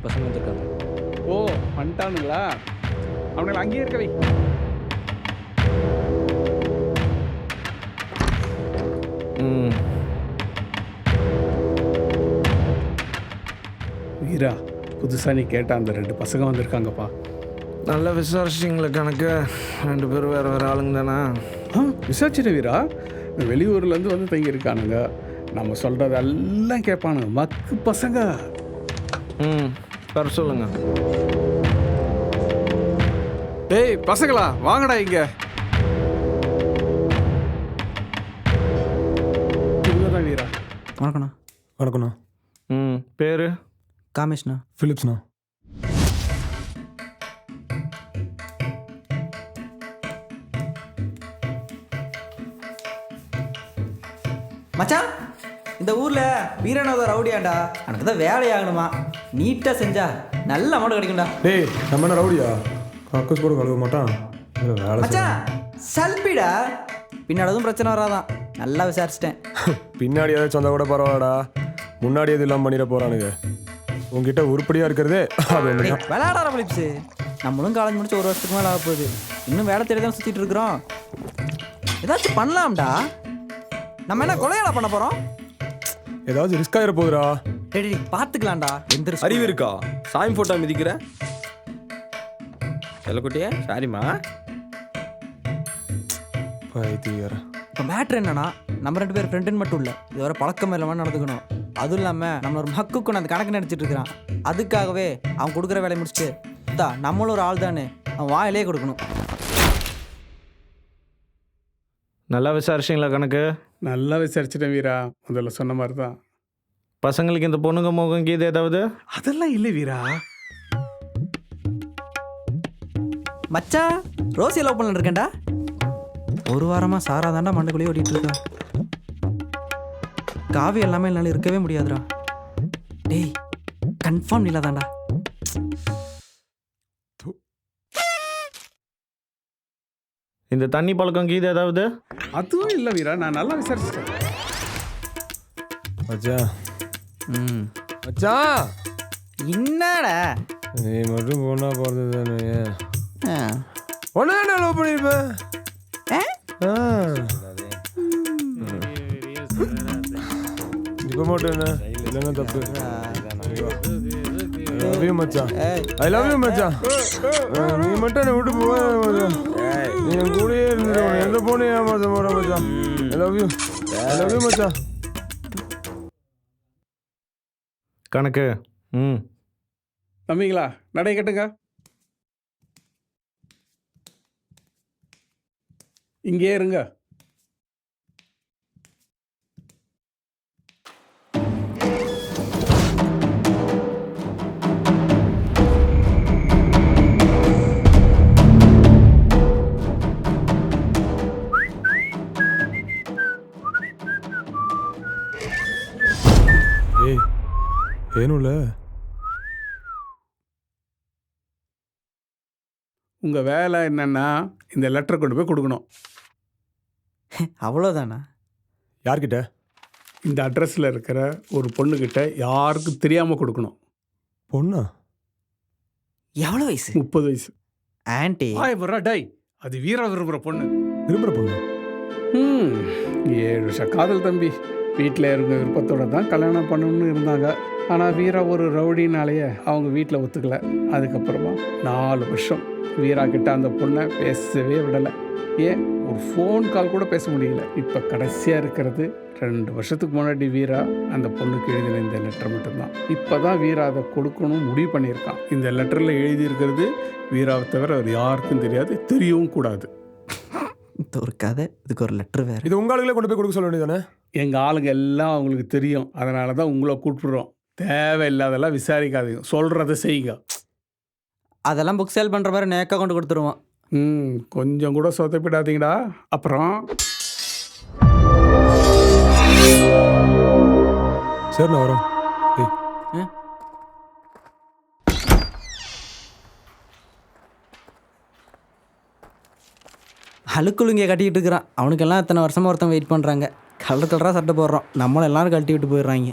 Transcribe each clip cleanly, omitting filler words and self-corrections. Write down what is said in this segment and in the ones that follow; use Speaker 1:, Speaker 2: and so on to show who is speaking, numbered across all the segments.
Speaker 1: பசங்க வந்திருக்காங்க.
Speaker 2: ஓ வந்துட்டானுங்களா? அவனுங்களை அங்கேயே இருக்க வை.
Speaker 1: ம்.
Speaker 2: வீரா, புதுசாக நீ கேட்ட அந்த 2 பசங்க வந்திருக்காங்கப்பா.
Speaker 3: நல்லா விசாரிச்சிங்களா கணக்கு? 2 பேரும் வேறு வேறு ஆளுங்க தானே?
Speaker 2: விசாரிச்சிட்ட வீரா. வெளியூர்லேருந்து வந்து தங்கி இருக்கானுங்க. நம்ம சொல்கிறதெல்லாம் கேட்பானுங்க. மக்கு பசங்க.
Speaker 3: ம், வர சொல்லுங்க.
Speaker 2: டேய் பசங்களா, வாங்கடா இங்க. இவங்கதான் வீரா.
Speaker 4: வணக்கண்ணா.
Speaker 5: வணக்கண்ணா.
Speaker 3: ம், பேர்?
Speaker 4: காமேஷ்ண்ணா.
Speaker 5: ஃபிலிப்ஸ்ண்ணா.
Speaker 4: மச்சான், இந்த ஊரில் வீரநாத ரவுடியாண்டா. எனக்கு தான் வேலையாகணுமா. நீட்டாக செஞ்சா நல்ல அமௌண்ட் கிடைக்கும்டா.
Speaker 5: டேய், நம்ம என்ன ரவுடியா? கக்கூஸ் போட கழுவ மாட்டான். இதுல வேலை
Speaker 4: மச்சான் சல்பிடா. பின்னாடி எதுவும் பிரச்சனை வராதான். நல்லா விசாரிச்சிட்டேன்.
Speaker 5: பின்னாடி ஏதாச்சும் வந்தால் கூட பரவாயில்லடா. முன்னாடி எது இல்லாமல் பண்ணிட போகிறானுங்க. உங்ககிட்ட உருப்படியாக இருக்கிறதே அது ஒன்று தான்.
Speaker 4: விளையாடார பிலிப்ஸு. நம்மளும் காலேஜ் முடிச்சு 1 வருஷத்துக்கு மேலே ஆக போகுது. இன்னும் வேலை தேடி தான் சுற்றிட்டு இருக்கிறோம். ஏதாச்சும் பண்ணலாம்டா. நம்ம என்ன கொலையாடா பண்ண போகிறோம்?
Speaker 5: ஏதாச்சும் ரிஸ்க் ஆகிட போகுதுடா.
Speaker 4: டேடி பார்த்துக்கலாம்டா. எந்த risk
Speaker 1: அறிவு இருக்கா? சாமி போட்டோ மிதிக்கிற செல்லக்குட்டியே? சாரிம்மா.
Speaker 5: பைத்தியக்கார.
Speaker 4: இப்போ மேட்ரு என்னன்னா, நம்ம 2 பேர் ஃப்ரெண்டுன்னு மட்டும் இல்லை, இது வர பழக்கம் இல்லாமல் நடந்துக்கணும். அதுவும் இல்லாமல் நம்ம ஒரு மக்குக்கு அந்த கணக்கு நினச்சிட்டு இருக்கிறான். அதுக்காகவே அவன் கொடுக்குற வேலையை முடிச்சுட்டு நம்மளும் ஒரு ஆள் தானே, அவன் வாயிலே கொடுக்கணும்.
Speaker 3: நல்லா விசாரிச்சிங்களா கணக்கு?
Speaker 2: நல்லா விசாரிச்சிட்டேன் வீரா. முதல்ல சொன்ன மாதிரி தான்.
Speaker 3: பசங்களுக்கு இந்த பொண்ணுங்க முகம் கீது ஏதாவது?
Speaker 2: அதெல்லாம் இல்லை வீரா.
Speaker 4: மச்சான், ரோசி லவ் பண்ணல இருக்கேன்டா. 1 வாரமாக சாரா தாண்டா மண்டைக்குள்ளேயே ஓடிட்டு இருக்கா. காவி எல்லாமே என்னால் இருக்கவே முடியாதுடா. டேய் கன்ஃபார்ம் இல்லை தாண்டா.
Speaker 3: இந்த தண்ணி பழக்கம் கீது ஏதாவது?
Speaker 2: அதுவும் இல்லை வீரா. நான் நல்லா விசாரிச்சிட்டேன்.
Speaker 5: மச்சான்,
Speaker 4: ம்,
Speaker 5: மச்சான்,
Speaker 4: என்னடா?
Speaker 5: நீ மட்டும் பொண்ணா பிறந்தது தானே.
Speaker 4: ஆ.
Speaker 5: ஒன்று தானே லவ் பண்ணியிருப்பேன்.
Speaker 4: ஆ?
Speaker 5: இப்போ மட்டும் என்ன இல்லைன்னா தப்பு. ஐ லவ் யூ மச்சான். ஐ லவ் யூ மச்சான். நீ மட்டும் என்னை விட்டு போக மச்சான். நீ என் கூடயே இருந்துட்டு எந்த பொண்ணு ஏமாத்த போட மச்சான். I love you. I love you மச்சான்.
Speaker 3: கணக்கு. ம்.
Speaker 2: தம்பிங்களா, நடை கட்டுங்க. இங்கே இருங்க.
Speaker 5: ஏய், ஏனும்ல
Speaker 2: உங்கள் வேலை என்னன்னா, இந்த லெட்டரை கொண்டு போய் கொடுக்கணும்.
Speaker 4: அவ்வளோதானா?
Speaker 5: யார்கிட்ட?
Speaker 2: இந்த அட்ரஸில் இருக்கிற ஒரு பொண்ணுக்கிட்ட யாருக்கும் தெரியாமல் கொடுக்கணும்.
Speaker 5: பொண்ணா?
Speaker 4: எவ்வளோ வயசு?
Speaker 2: 30 வயசு.
Speaker 4: ஆன்ட்டி.
Speaker 2: வர்றா டை. அது வீரா விரும்புகிற பொண்ணு.
Speaker 5: விரும்புகிற பொண்ணு?
Speaker 2: 7 வருஷம் காதல் தம்பி. வீட்டில் இருக்க விருப்பத்தோடு தான் கல்யாணம் பண்ணணும்னு இருந்தாங்க. ஆனால் வீரா ஒரு ரவுடினாலேயே அவங்க வீட்டில் ஒத்துக்கலை. அதுக்கப்புறமா 4 வருஷம் வீரா கிட்ட அந்த பொண்ணை பேசவே விடலை. ஏன் ஒரு ஃபோன் கால் கூட பேச முடியல. இப்போ கடைசியாக இருக்கிறது 2 வருஷத்துக்கு முன்னாடி வீரா அந்த பொண்ணுக்கு எழுதின இந்த லெட்டர் மட்டும்தான். இப்போ தான் வீரா அதை கொடுக்கணும் முடிவு பண்ணியிருக்கான். இந்த லெட்டரில் எழுதியிருக்கிறது வீராவை தவிர அவர் யாருக்கும் தெரியாது, தெரியவும் கூடாது.
Speaker 4: இது ஒரு கதை, இதுக்கு ஒரு லெட்ரு வேறு.
Speaker 5: இது உங்க ஆளுங்களே கொண்டு போய் கொடுக்க சொல்ல வேண்டியதானே?
Speaker 2: எங்கள் ஆளுங்க எல்லாம் அவங்களுக்கு தெரியும். அதனால தான் உங்களை கூப்பிட்றோம். தேவையில்லாதெல்லாம் விசாரிக்காதீங்க, சொல்கிறத செய்யுங்க.
Speaker 4: அதெல்லாம் புக் சேல் பண்ணுற மாதிரி நேக்காக கொண்டு கொடுத்துருவோம்.
Speaker 2: கொஞ்சம் கூட சொதப்பிடாதீங்கடா. அப்புறம்
Speaker 5: சரி, நான் வரோம். ஏய்,
Speaker 4: அழுக்குழுங்க கட்டிக்கிட்டு இருக்கிறான். அவனுக்கெல்லாம் இத்தனை வருஷமாக ஒருத்தன் வெயிட் பண்ணுறாங்க. கலர் கலராக சட்டை போடுறோம். நம்மளும் எல்லாரும் கழட்டி விட்டு போயிடுறாங்க.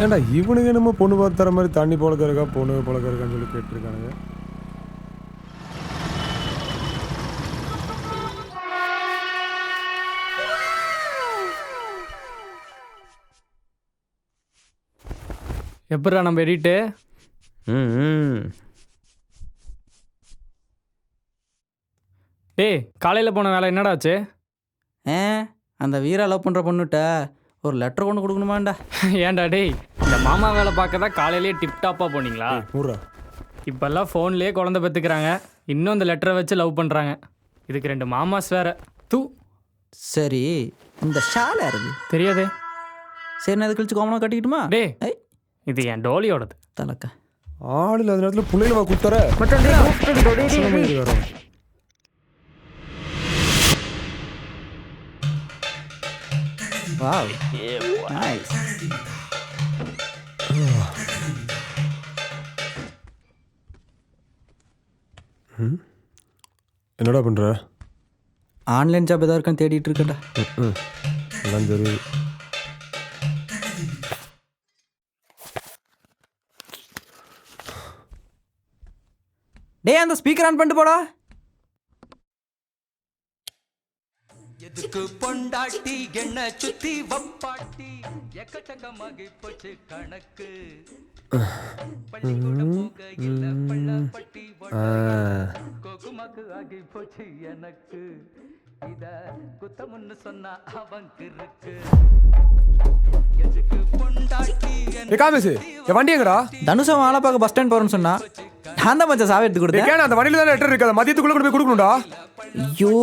Speaker 5: ஏன்டா இவனுக்கு என்னமோ பொண்ணு பார்த்து தர மாதிரி தண்ணி பழக்கம் இருக்கா பொண்ணு பழக்கம் இருக்கான்னு சொல்லி கேட்டிருக்கானுங்க.
Speaker 6: எப்படா நம்ம எடிட்டு?
Speaker 1: ம்
Speaker 6: டேய், காலையில் போன வேலை என்னடா ஆச்சு?
Speaker 4: அந்த வீரா லவ் பண்ணுற பொண்ணுகிட்ட ஒரு லெட்டர் கொண்டு கொடுக்கணுமாண்டா.
Speaker 6: ஏன்டா டேய், இந்த மாமா வேலை பார்க்க தான் காலையிலேயே டிப்டாப்பாக போனீங்களா?
Speaker 5: ஊரா
Speaker 6: இப்போல்லாம் ஃபோன்லேயே குழந்தை பெற்றுக்கிறாங்க, இன்னும் இந்த லெட்டரை வச்சு லவ் பண்ணுறாங்க. இதுக்கு 2 மாமாஸ் வேற. தூ.
Speaker 4: சரி, இந்த ஷால் யாருது?
Speaker 6: தெரியாதே.
Speaker 4: சரி, நான் அதை கழிச்சு கோமனாக கட்டிக்கிட்டுமா?
Speaker 6: டேய், இது என் டோலியோடது.
Speaker 4: தலக்க
Speaker 5: ஆள் இல்லாத நேரத்தில் பிள்ளைங்கள குத்தர
Speaker 4: வாவ், நைஸ்.
Speaker 5: என்னடா பண்ற?
Speaker 4: ஆன்லைன் ஜாப் ஏதாவது இருக்கான்னு தேடிட்டு இருக்கேன்டா.
Speaker 5: எல்லாம் தெரியுது.
Speaker 4: டேய், அந்த ஸ்பீக்கர் ஆன் பண்ணிட்டு போடா.
Speaker 7: எதுக்கு பொண்டாட்டி என்ன சுத்தி வப்பாட்டி எக்கச்சக்கமாகி போச்சு கணக்கு. பள்ளிக்கூடம் போக இல்ல பள்ளப்பட்டி கோகுமாக்கு ஆகி போச்சு எனக்கு. இத குத்தமுன்னு சொன்னா அவங்கு இருக்கு. எதுக்கு பொண்டாட்டி
Speaker 5: காமேஷ், என் வண்டி எங்கடா?
Speaker 4: தனுஷம் ஆளை பார்க்க பஸ் ஸ்டாண்ட் போறேன்னு சொன்னா நான் தான் மச்சான் சாவி எடுத்து கொடுத்தேன்.
Speaker 5: ஏன்னா அந்த வண்டியில தான் லெட்டர் இருக்காது, மதியத்துக்குள்ள கொண்டு போய் கொடுக்கணும்டா.
Speaker 4: ஐயோ,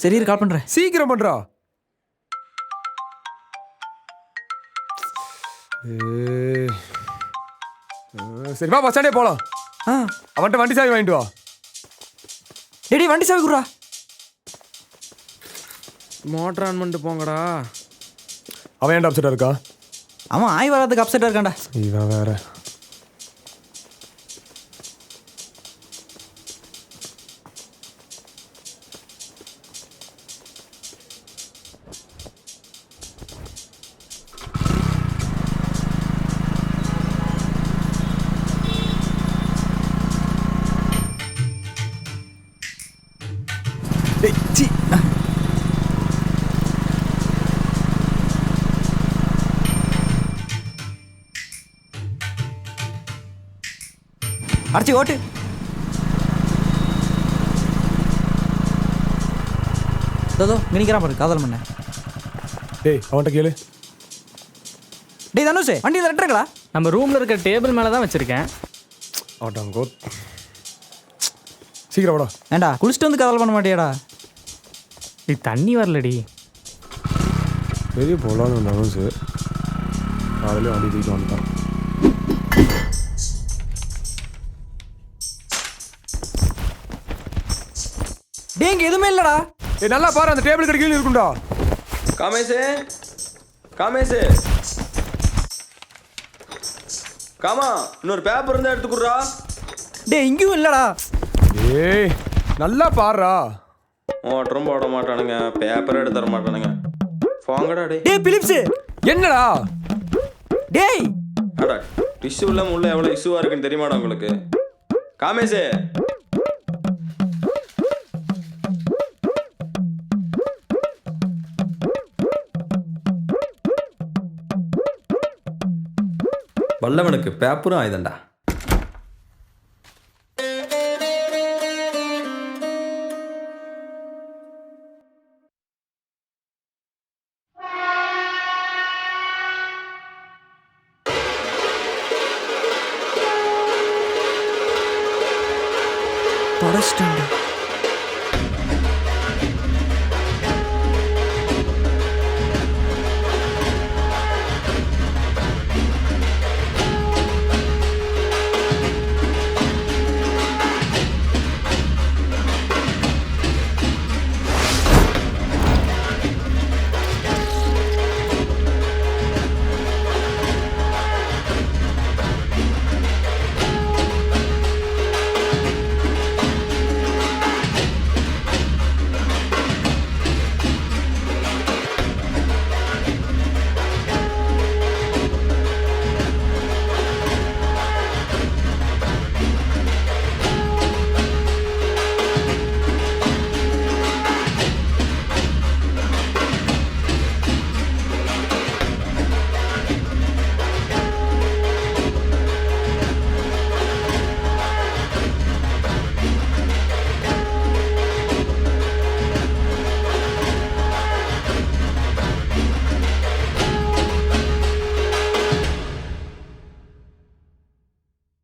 Speaker 4: சரி கால் பண்றேன்.
Speaker 5: சீக்கிரம் பண்றா. சரி வா, பஸ் ஸ்டாண்டே போலாம். அவன்கிட்ட வண்டி சாவி வாங்கிட்டு வா.
Speaker 4: டேடி, வண்டி சாவி குடுறா.
Speaker 1: மோட்டர் ஆன் பண்ணிட்டு போங்கடா.
Speaker 5: அவன் ஏன்டா அப்செட்டா இருக்கா?
Speaker 4: அவன் ஆய் வராதுக்கு அப்செட்டா இருக்கான்டா.
Speaker 5: இவன் வேற.
Speaker 4: அடிச்சு ஓட்டு. தோ நினைக்கிறான் பாரு காதல் பண்ண.
Speaker 5: டேய், அவன்கிட்ட கேளு.
Speaker 4: டேய் தனுஷ், வண்டி லெட்டருங்களா?
Speaker 6: நம்ம ரூமில் இருக்க டேபிள் மேலே தான் வச்சுருக்கேன்.
Speaker 5: ஆட்டாங்கோ. சீக்கிரம் வாடா.
Speaker 4: ஏண்டா குளிச்சுட்டு வந்து காதல் பண்ண மாட்டியாடா?
Speaker 6: நீ தண்ணி வரலடி.
Speaker 5: பெரிய போலான்னு நர்வஸ். காலையில் வண்டி தூக்கிட்டு வந்துட்டான்.
Speaker 4: டேய், இங்க எதுவுமே இல்லடா.
Speaker 5: ஏய், நல்லா பாரு, அந்த டேபிள் கீழ இருக்கும்டா.
Speaker 1: காமேஷ், காமேஷ், காமா, இன்னொரு பேப்பர் இருந்தா எடுத்து குடுறா.
Speaker 4: டேய், இங்கேயும் இல்லடா.
Speaker 5: ஏய், நல்லா பாருடா.
Speaker 1: மோட்டரும் போட மாட்டானுங்க, பேப்பர் எடுத்து தர மாட்டானுங்க. போங்கடா டே.
Speaker 4: டேய் பிலிப்ஸ்,
Speaker 5: என்னடா?
Speaker 4: டேய்
Speaker 1: அடா, டிஷ்யூ இல்லாம உள்ள எவ்வளவு இஷ்யூவா இருக்குன்னு தெரியுமாடா உங்களுக்கு? காமேஷ், வல்லவனுக்கு பேப்பரும் ஆயுதண்டா.
Speaker 4: தொடச்சிட்டேன்.